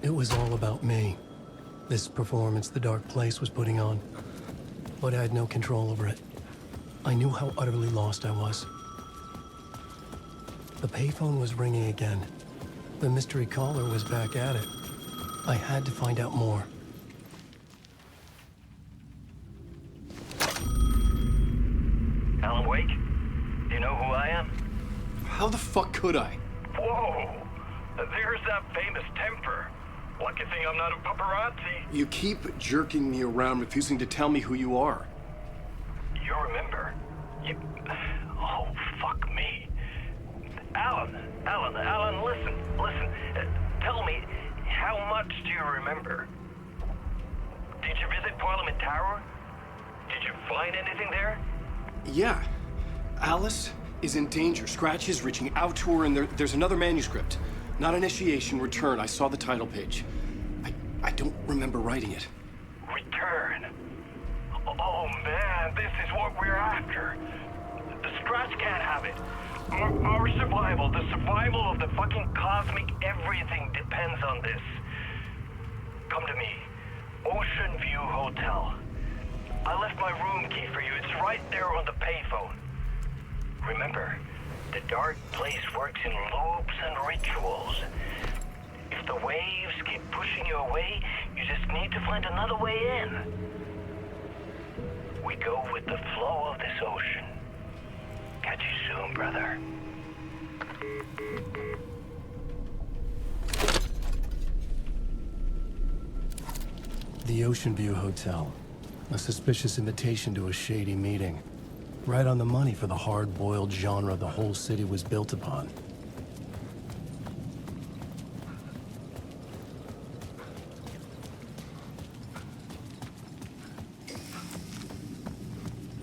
It was all about me. This performance the dark place was putting on. But I had no control over it. I knew how utterly lost I was. The payphone was ringing again. The mystery caller was back at it. I had to find out more. Alan Wake? Do you know who I am? How the fuck could I? Whoa! There's that famous temper. Lucky thing I'm not a paparazzi. You keep jerking me around, refusing to tell me who you are. You remember? Oh, fuck me. Alan, listen. Tell me, how much do you remember? Did you visit Parliament Tower? Did you find anything there? Yeah. Alice is in danger. Scratch is reaching out to her, and there's another manuscript. Not initiation, return. I saw the title page. I don't remember writing it. Return? Oh man, this is what we're after. The Scratch can't have it. Our survival, the survival of the fucking cosmic everything depends on this. Come to me. Ocean View Hotel. I left my room key for you. It's right there on the payphone. Remember, the dark place works in loops and rituals. If the waves keep pushing you away, you just need to find another way in. We go with the flow of this ocean. Catch you soon, brother. The Ocean View Hotel. A suspicious invitation to a shady meeting. Right on the money for the hard-boiled genre the whole city was built upon.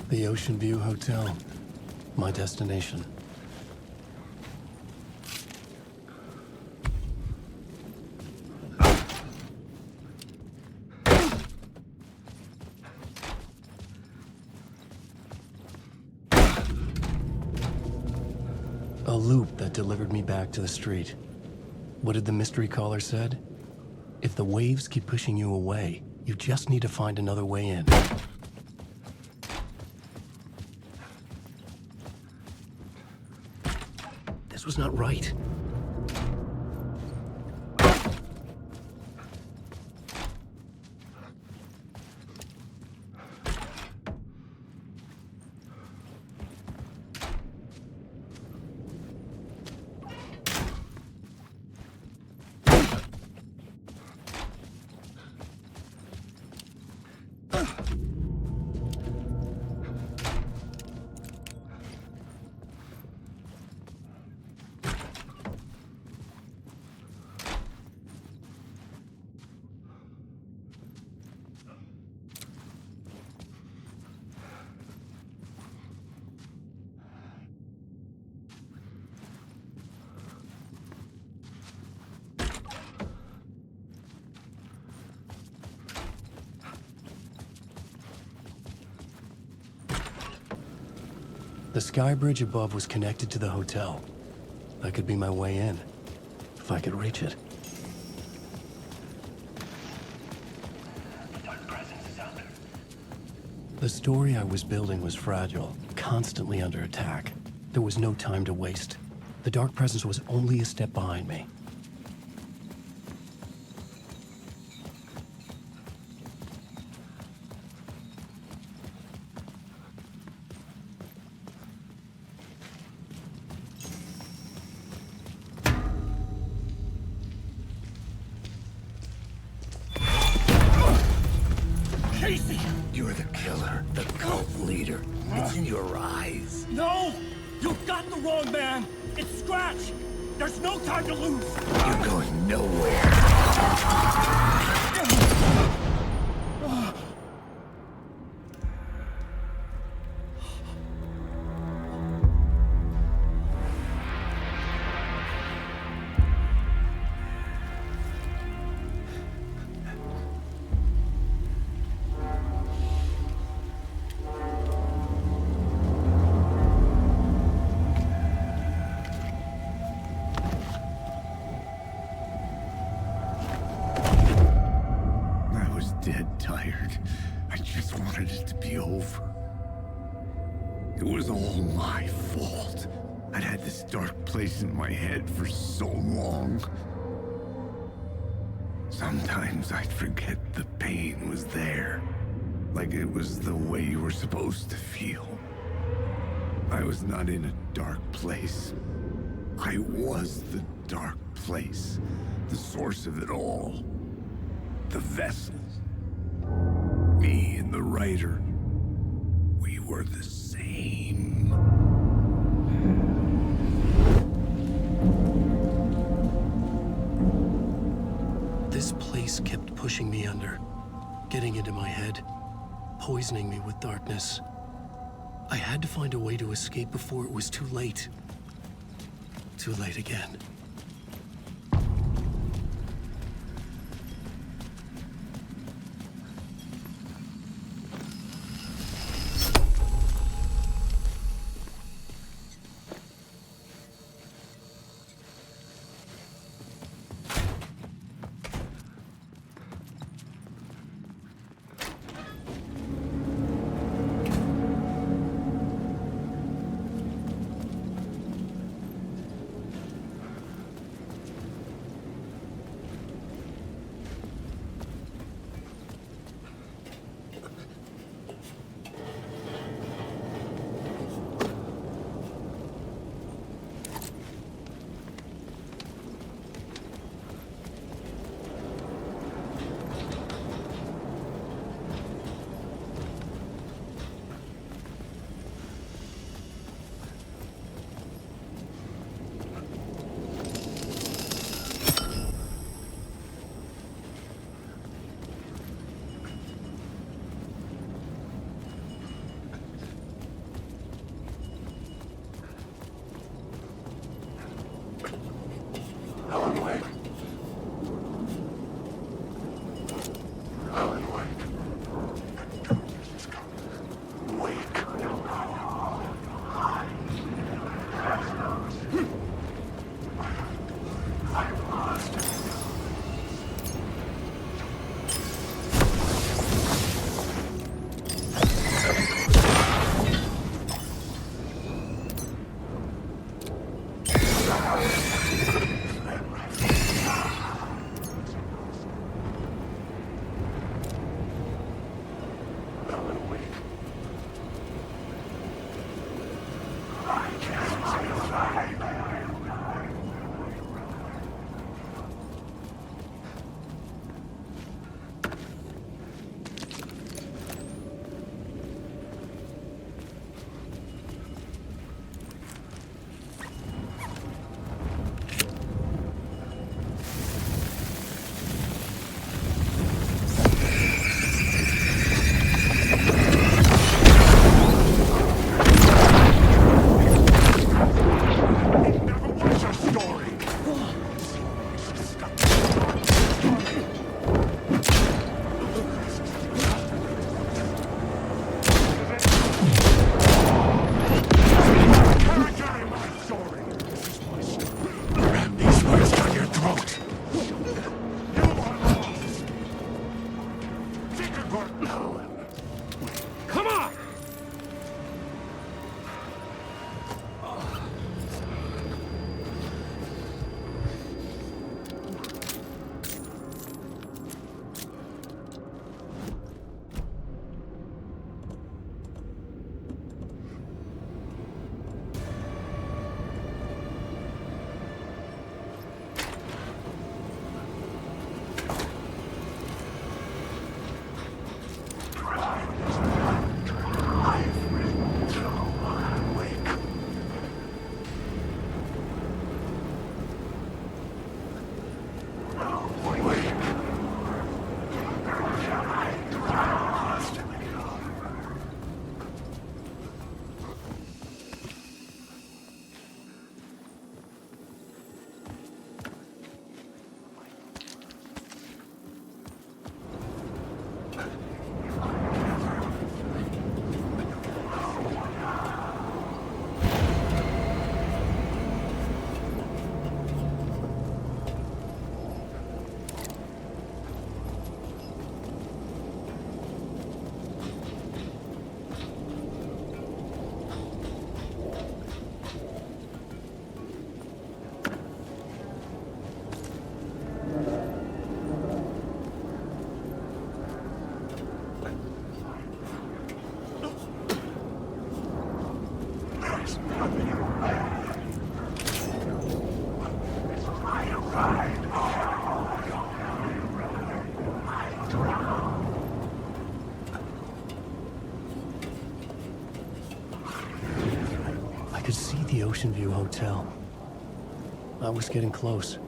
The Ocean View Hotel. My destination. A loop that delivered me back to the street. What did the mystery caller said? If the waves keep pushing you away, you just need to find another way in. This was not right. The sky bridge above was connected to the hotel. That could be my way in, if I could reach it. The story I was building was fragile, constantly under attack. There was no time to waste. The dark presence was only a step behind me. You're the killer, the cult leader. It's in your eyes. No! You got the wrong man! It's Scratch! There's no time to lose! You're going nowhere. tired. I just wanted it to be over. It was all my fault. I'd had this dark place in my head for so long. Sometimes I'd forget the pain was there. Like it was the way you were supposed to feel. I was not in a dark place. I was the dark place. The source of it all. The vessel. Me and the writer. We were the same. This place kept pushing me under, getting into my head, poisoning me with darkness. I had to find a way to escape before it was too late. Too late again. The Ocean View Hotel. I was getting close.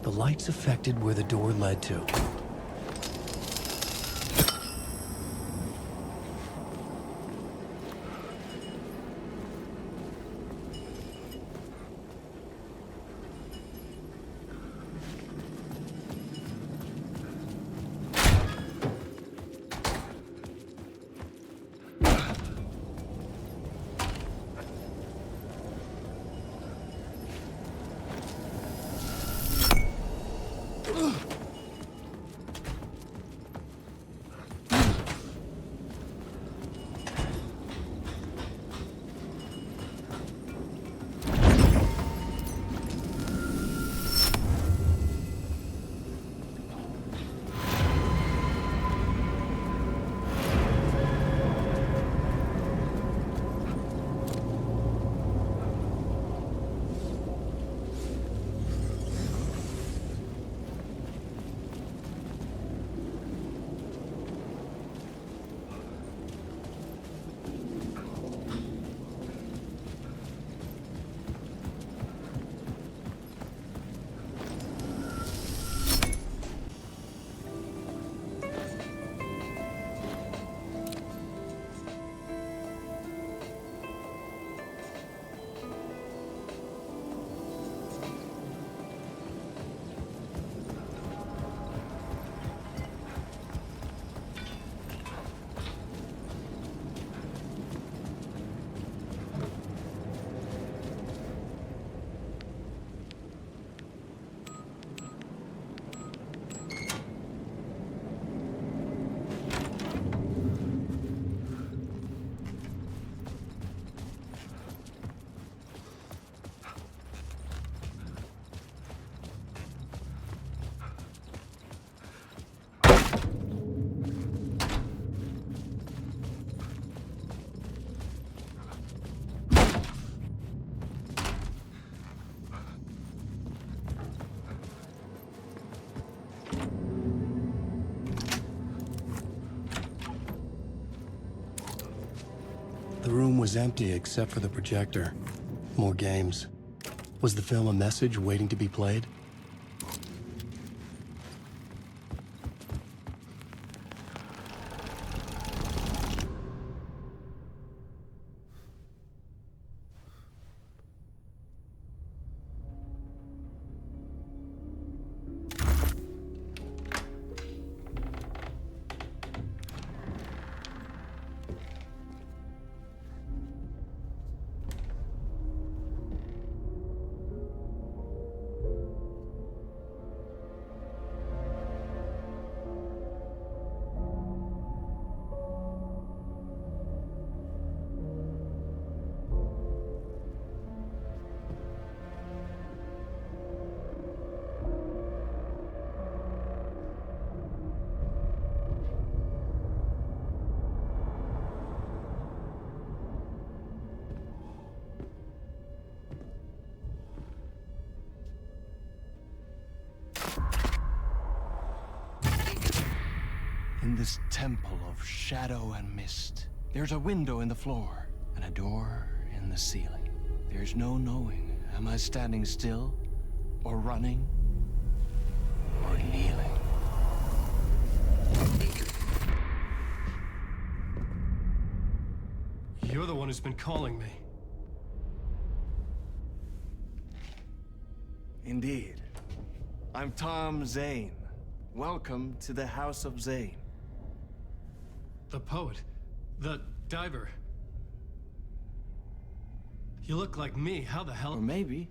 The lights affected where the door led to. The room was empty except for the projector. More games. Was the film a message waiting to be played? In this temple of shadow and mist, there's a window in the floor and a door in the ceiling. There's no knowing, am I standing still, or running, or kneeling? You're the one who's been calling me. Indeed. I'm Tom Zane. Welcome to the House of Zane. The poet. The diver. You look like me. How the Or hell? maybe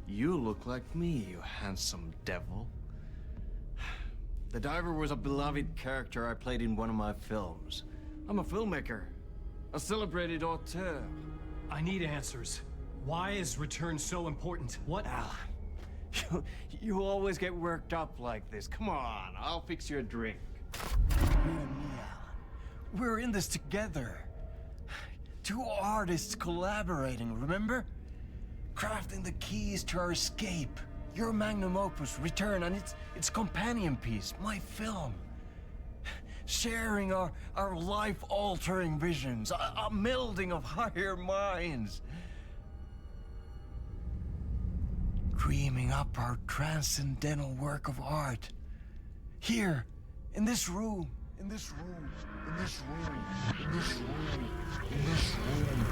you look like me, you handsome devil. The diver was a beloved character I played in one of my films. I'm a filmmaker, a celebrated auteur. I need answers. Why is Return so important? What? Alan, you always get worked up like this. Come on, I'll fix you a drink. You and me, Alan. We're in this together. Two artists collaborating, remember? Crafting the keys to our escape. Your magnum opus, Return, and its companion piece, my film. Sharing our life-altering visions, a melding of higher minds. Dreaming up our transcendental work of art. Here, in this room, in this room, in this room, in this room, in this room,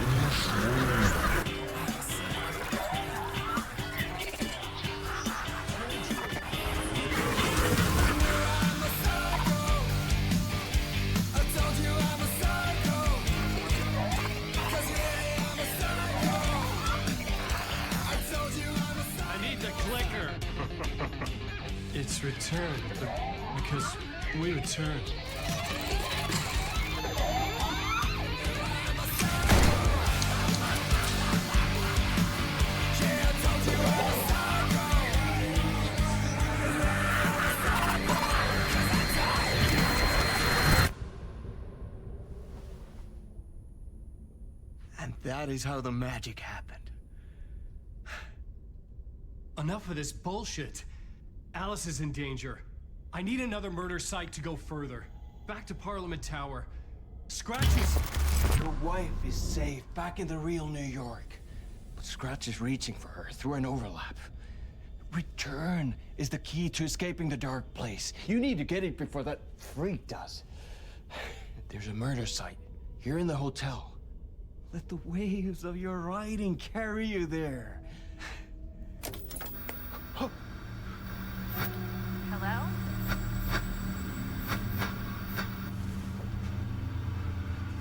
in this room. It's Return, because we return. And that is how the magic happened. Enough of this bullshit. Alice is in danger. I need another murder site to go further. Back to Parliament Tower. Scratch is... Your wife is safe, back in the real New York. But Scratch is reaching for her through an overlap. Return is the key to escaping the dark place. You need to get it before that freak does. There's a murder site here in the hotel. Let the waves of your writing carry you there. Hello?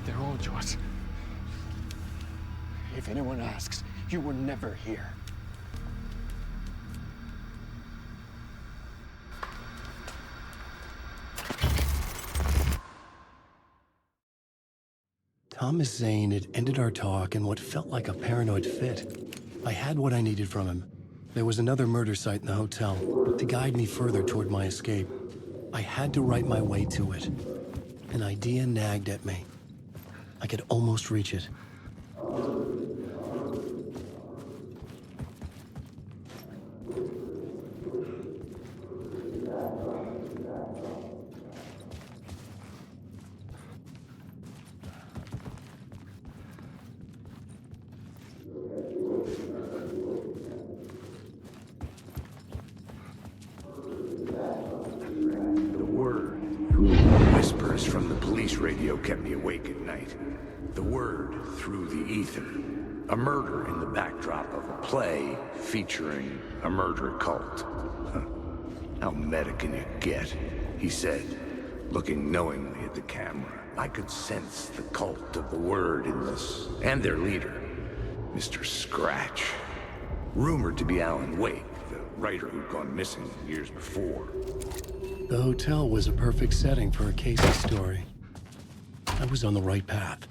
They're all yours. If anyone asks, you were never here. Thomas Zane had ended our talk in what felt like a paranoid fit. I had what I needed from him. There was another murder site in the hotel to guide me further toward my escape. I had to write my way to it. An idea nagged at me. I could almost reach it. Whispers from the police radio kept me awake at night. The word through the ether. A murder in the backdrop of a play featuring a murder cult. How meta can you get? He said, looking knowingly at the camera. I could sense the cult of the word in this, and their leader, Mr. Scratch. Rumored to be Alan Wake, the writer who'd gone missing years before. The hotel was a perfect setting for a Casey story. I was on the right path.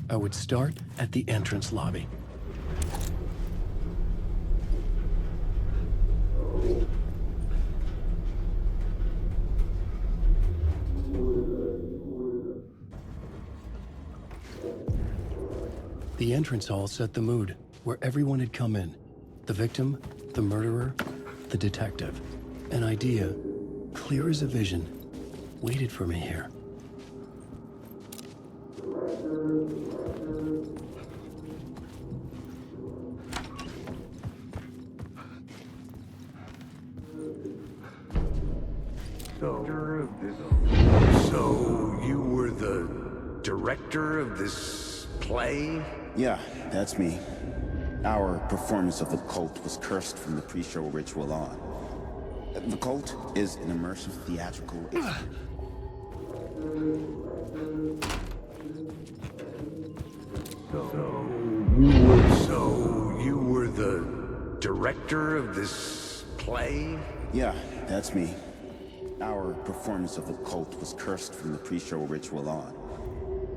I would start at the entrance lobby. The entrance hall set the mood, where everyone had come in. The victim, the murderer, the detective. An idea, clear as a vision, waited for me here. So you were the director of this play? Yeah, that's me. Our performance of The Cult was cursed from the pre-show ritual on. The Cult is an immersive theatrical experience. So you were the director of this play? Yeah, that's me. Our performance of The Cult was cursed from the pre-show ritual on.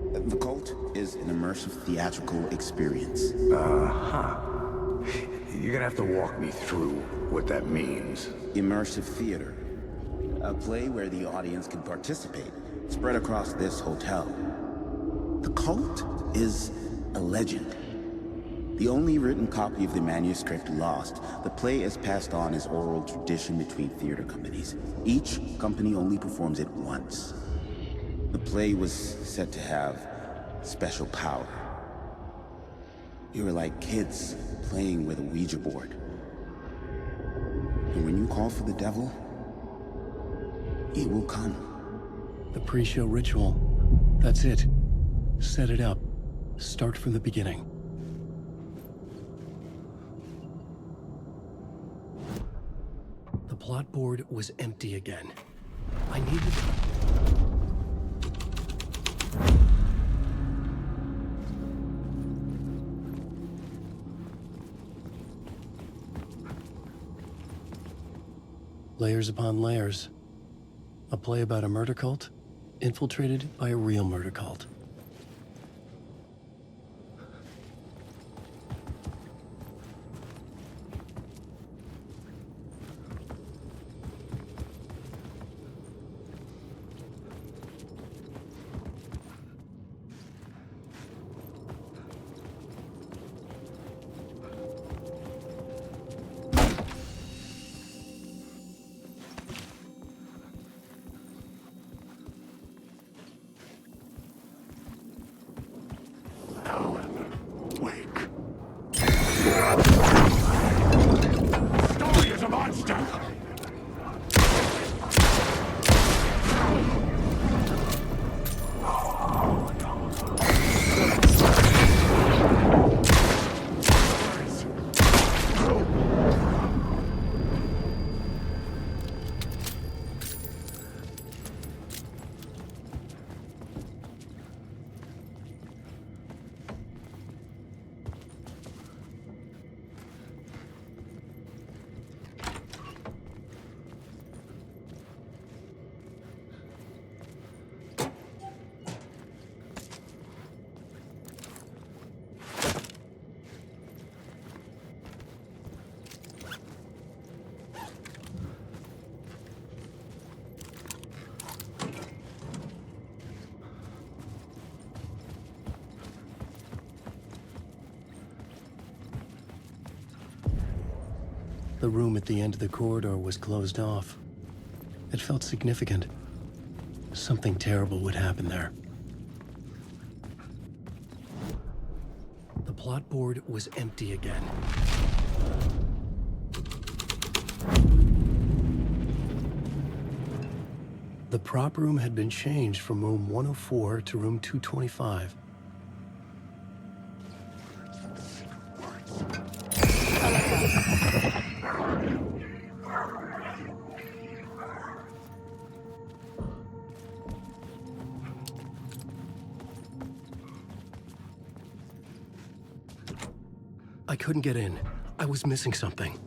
The Cult is an immersive theatrical experience. You're gonna have to walk me through what that means. Immersive theater. A play where the audience can participate, spread across this hotel. The Cult is a legend. The only written copy of the manuscript lost, the play is passed on as oral tradition between theater companies. Each company only performs it once. The play was said to have special power. You were like kids playing with a Ouija board. And when you call for the devil, he will come. The pre-show ritual. That's it. Set it up. Start from the beginning. The plot board was empty again. I needed... Layers upon layers. A play about a murder cult, infiltrated by a real murder cult. The room at the end of the corridor was closed off. It felt significant. Something terrible would happen there. The plot board was empty again. The prop room had been changed from room 104 to room 225. I couldn't get in. I was missing something.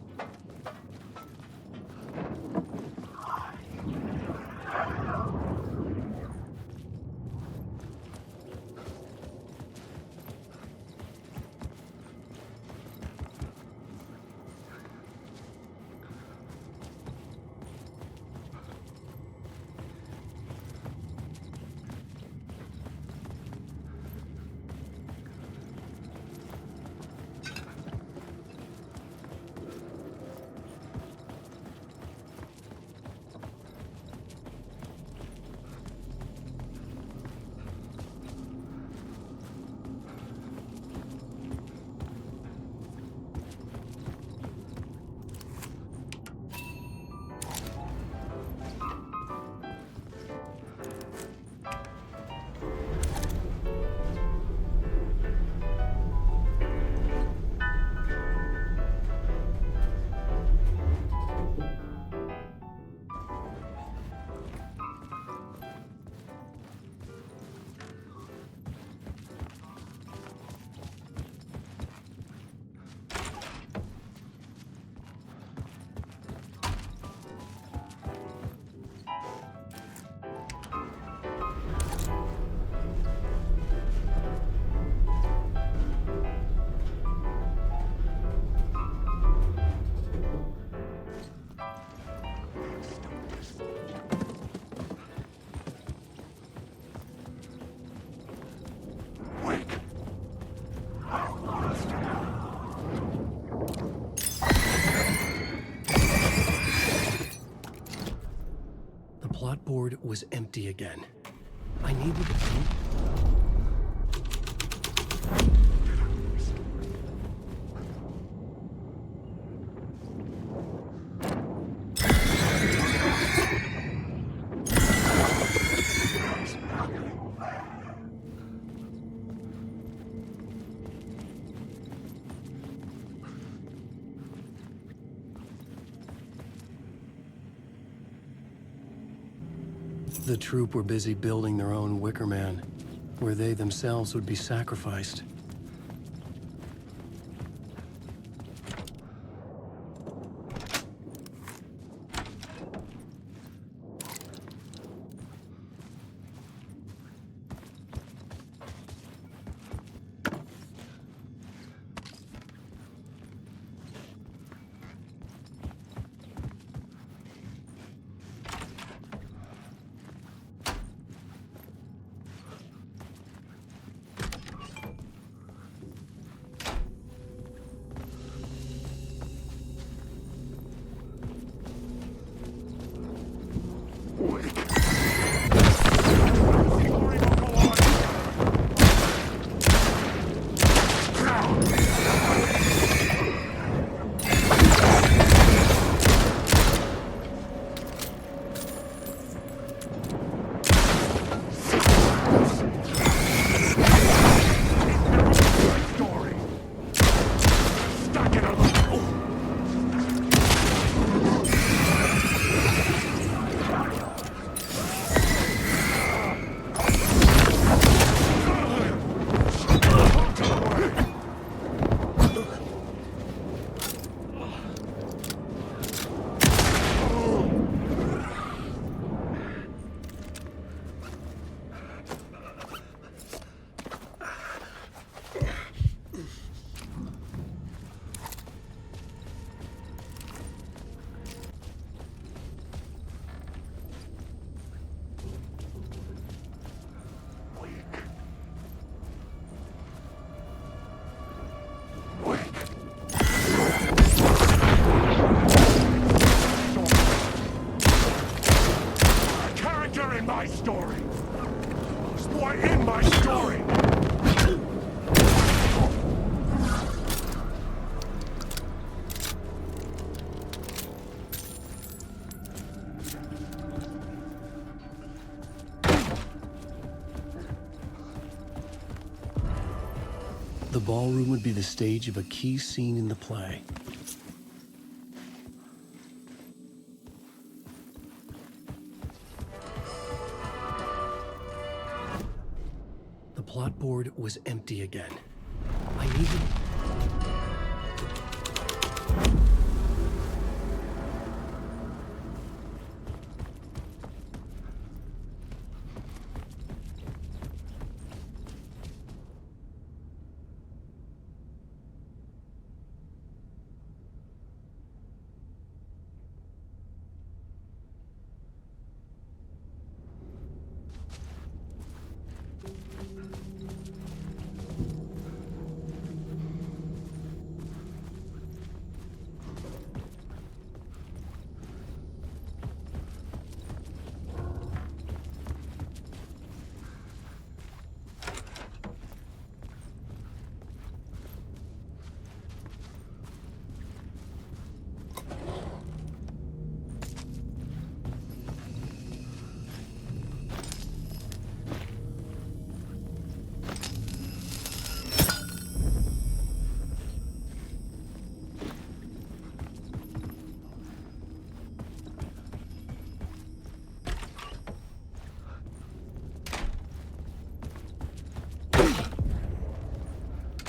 board was empty again. I needed... The troop were busy building their own Wicker Man, where they themselves would be sacrificed. The ballroom would be the stage of a key scene in the play. The plot board was empty again. I needed...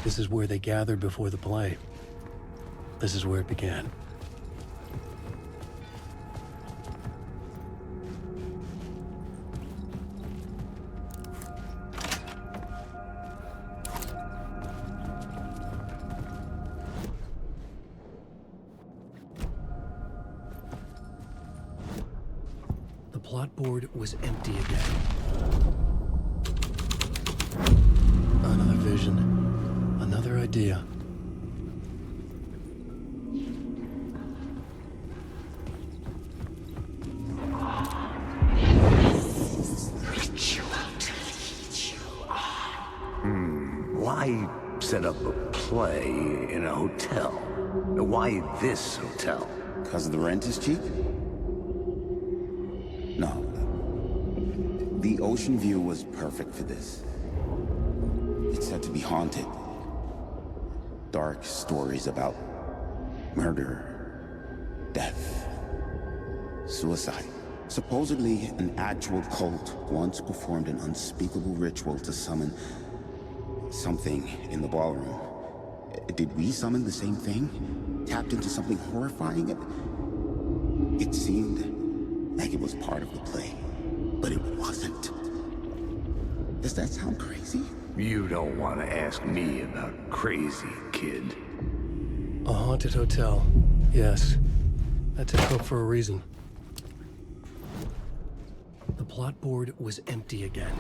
This is where they gathered before the play. This is where it began. The plot board was empty again. Another vision. Another idea. set up a play in a hotel. Now, why this hotel? Because the rent is cheap? No. The ocean view was perfect for this. It's said to be haunted. Dark stories about murder, death, suicide. Supposedly, an actual cult once performed an unspeakable ritual to summon something in the ballroom. Did we summon the same thing? Tapped into something horrifying? It seemed like it was part of the play, but it wasn't. Does that sound crazy? You don't want to ask me about crazy, kid. A haunted hotel. Yes. I took hope for a reason. The plot board was empty again.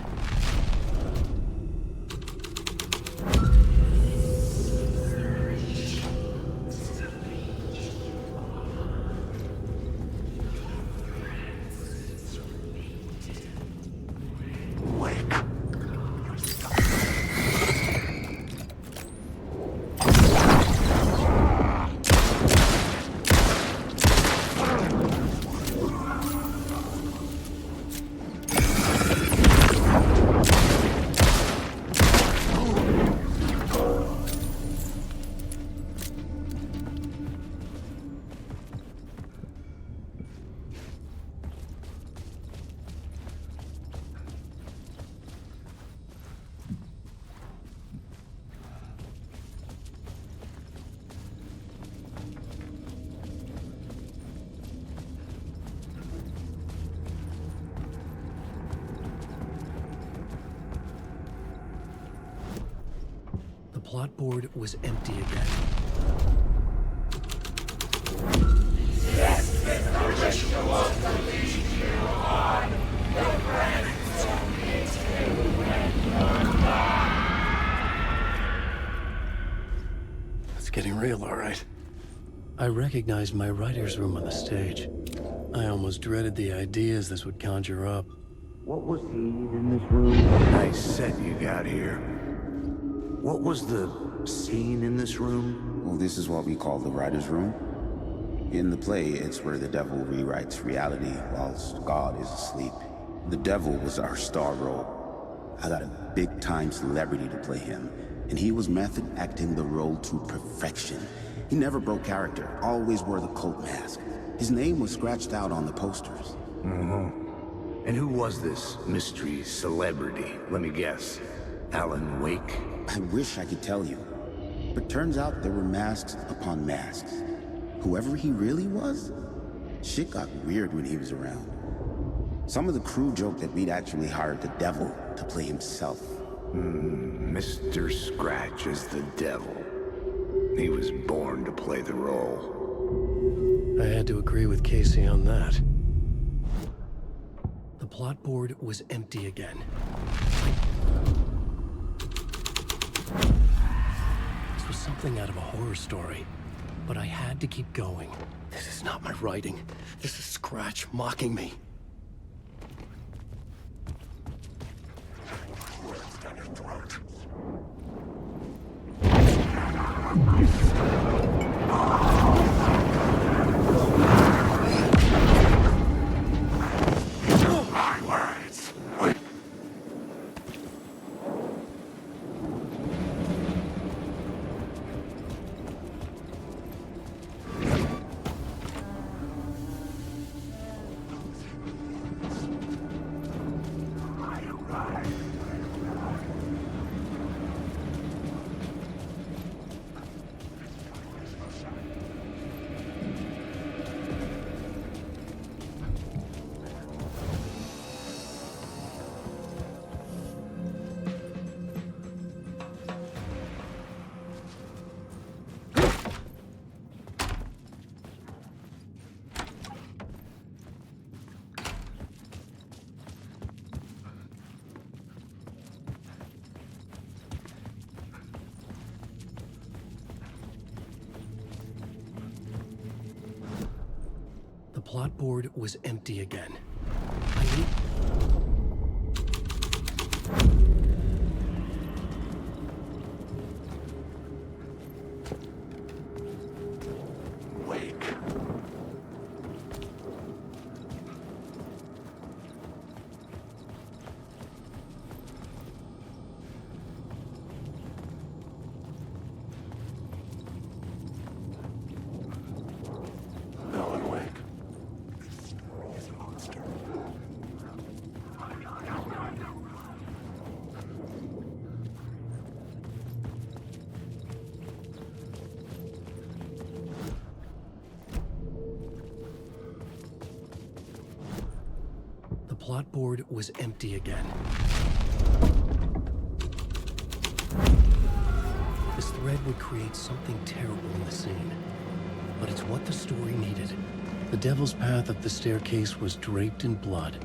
The plot board was empty again. It's getting real, all right. I recognized my writer's room on the stage. I almost dreaded the ideas this would conjure up. What was the scene in this room? Nice set you got here. What was the scene in this room? Well, this is what we call the writer's room. In the play, it's where the devil rewrites reality whilst God is asleep. The devil was our star role. I got a big-time celebrity to play him, and he was method acting the role to perfection. He never broke character, always wore the cult mask. His name was scratched out on the posters. And who was this mystery celebrity? Let me guess. Alan Wake? I wish I could tell you, but turns out there were masks upon masks. Whoever he really was, shit got weird when he was around. Some of the crew joked that we'd actually hired the devil to play himself. Mr. Scratch is the devil. He was born to play the role. I had to agree with Casey on that. The plot board was empty again. This was something out of a horror story, but I had to keep going. This is not my writing. This is Scratch mocking me. The plot board was empty again. plot board was empty again. This thread would create something terrible in the scene. But it's what the story needed. The devil's path up the staircase was draped in blood.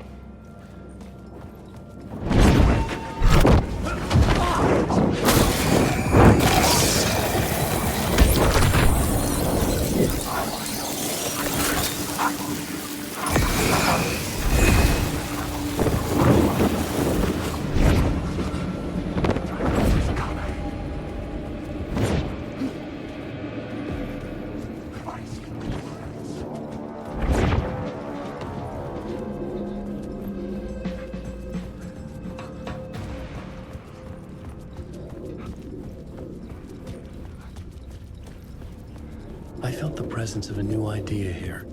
I felt the presence of a new idea here.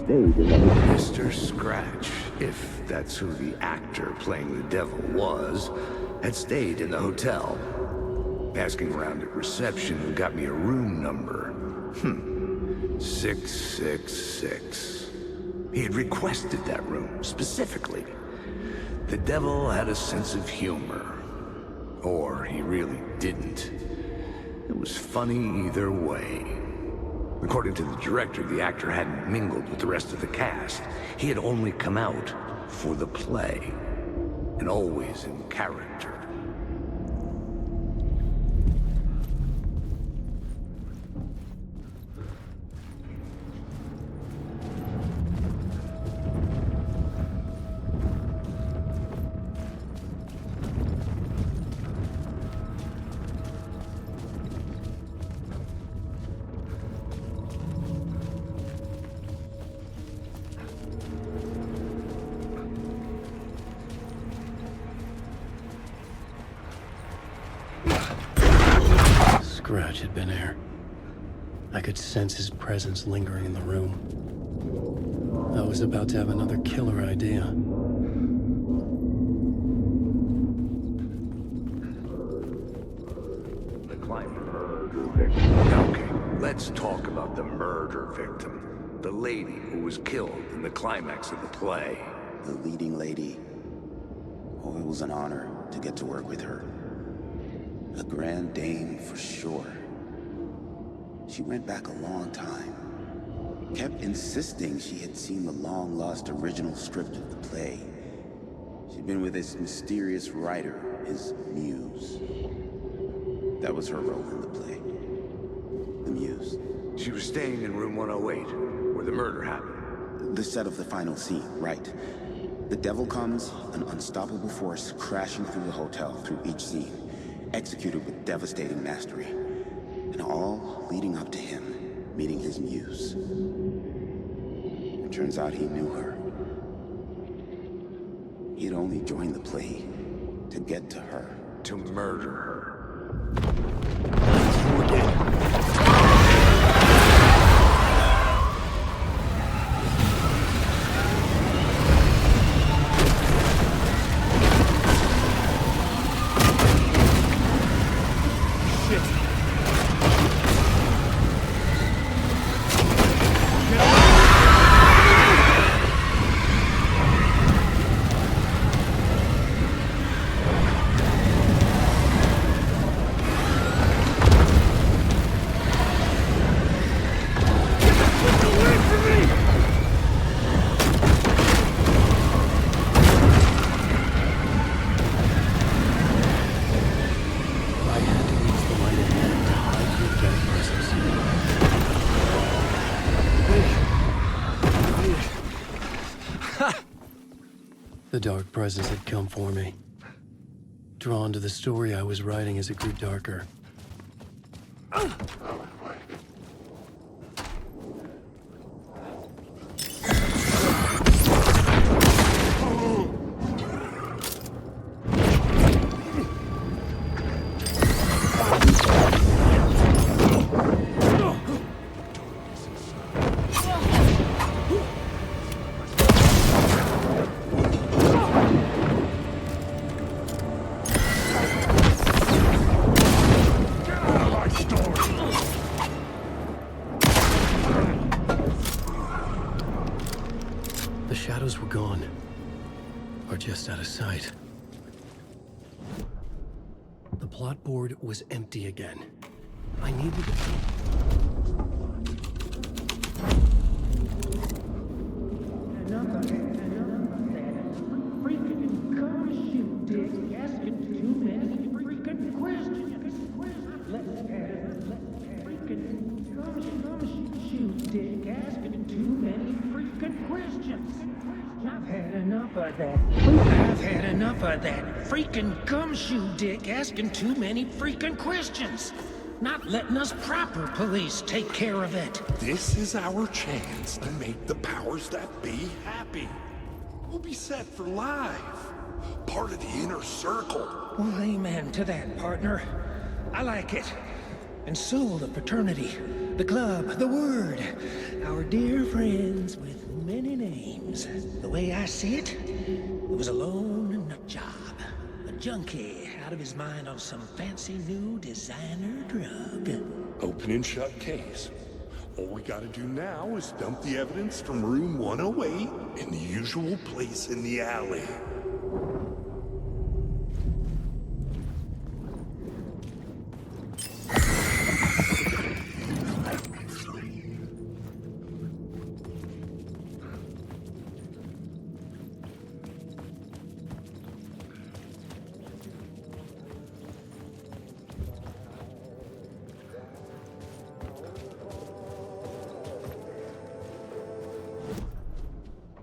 Mr. Scratch, if that's who the actor playing the devil was, had stayed in the hotel. Asking around at reception got me a room number. 666. He had requested that room, specifically. The devil had a sense of humor. Or he really didn't. It was funny either way. According to the director, the actor hadn't mingled with the rest of the cast. He had only come out for the play. And always in character. Scratch had been here. I could sense his presence lingering in the room. I was about to have another killer idea. The murder victim. Okay, let's talk about the murder victim. The lady who was killed in the climax of the play. The leading lady. Oh, it was an honor to get to work with her. A grand dame for sure. She went back a long time. Kept insisting she had seen the long-lost original script of the play. She'd been with this mysterious writer, his muse. That was her role in the play. The muse. She was staying in room 108, where the murder happened. The set of the final scene, right. The devil comes, an unstoppable force crashing through the hotel through each scene. Executed with devastating mastery. And all leading up to him meeting his muse. It turns out he knew her. He had only joined the play to get to her. To murder her. The dark presence had come for me. Drawn to the story I was writing as it grew darker. gone. Or just out of sight. The plot board was empty again. I needed to... I've had enough of that freaking gumshoe dick asking too many freaking questions. Not letting us proper police take care of it. This is our chance to make the powers that be happy. We'll be set for life. Part of the inner circle. Well, amen to that, partner. I like it. And so the fraternity, the club, the word, our dear friends with many names. The way I see it, it was a lone nut job. A junkie out of his mind on some fancy new designer drug. Open and shut case. All we gotta do now is dump the evidence from room 108 in the usual place in the alley.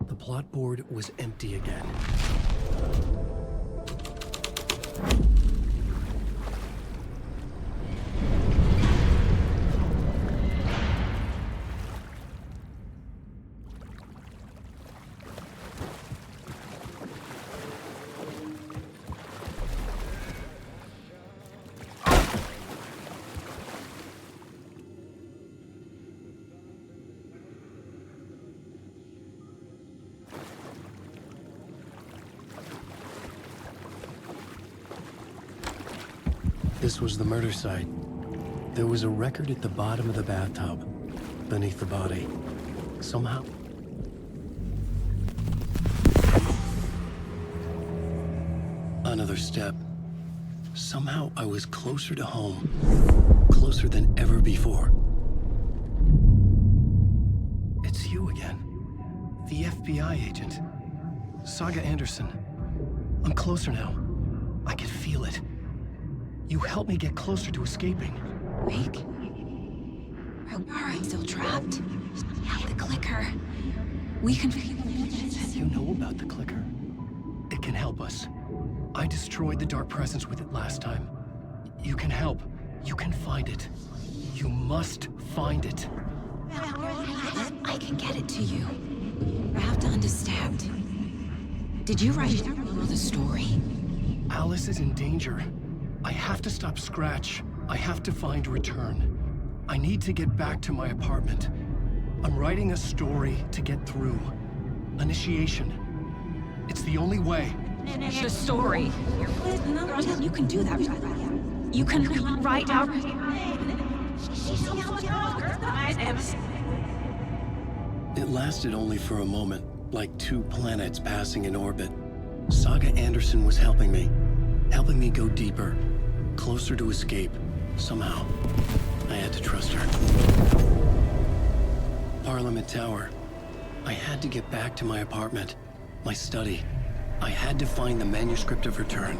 The plot board was empty again. This was the murder site. There was a record at the bottom of the bathtub, beneath the body. Somehow... Another step. Somehow I was closer to home. Closer than ever before. It's you again. The FBI agent. Saga Anderson. I'm closer now. I can feel it. You helped me get closer to escaping. Wake? Are I still trapped? The clicker. We can... You know about the clicker. It can help us. I destroyed the dark presence with it last time. You can help. You can find it. You must find it. I can get it to you. I have to understand. Did you write the story? Alice is in danger. I have to stop Scratch. I have to find Return. I need to get back to my apartment. I'm writing a story to get through. Initiation. It's the only way. The story. You can do that. You can write out... It lasted only for a moment, like two planets passing in orbit. Saga Anderson was helping me go deeper, closer to escape. Somehow, I had to trust her. Parliament Tower. I had to get back to my apartment, my study. I had to find the manuscript of Return.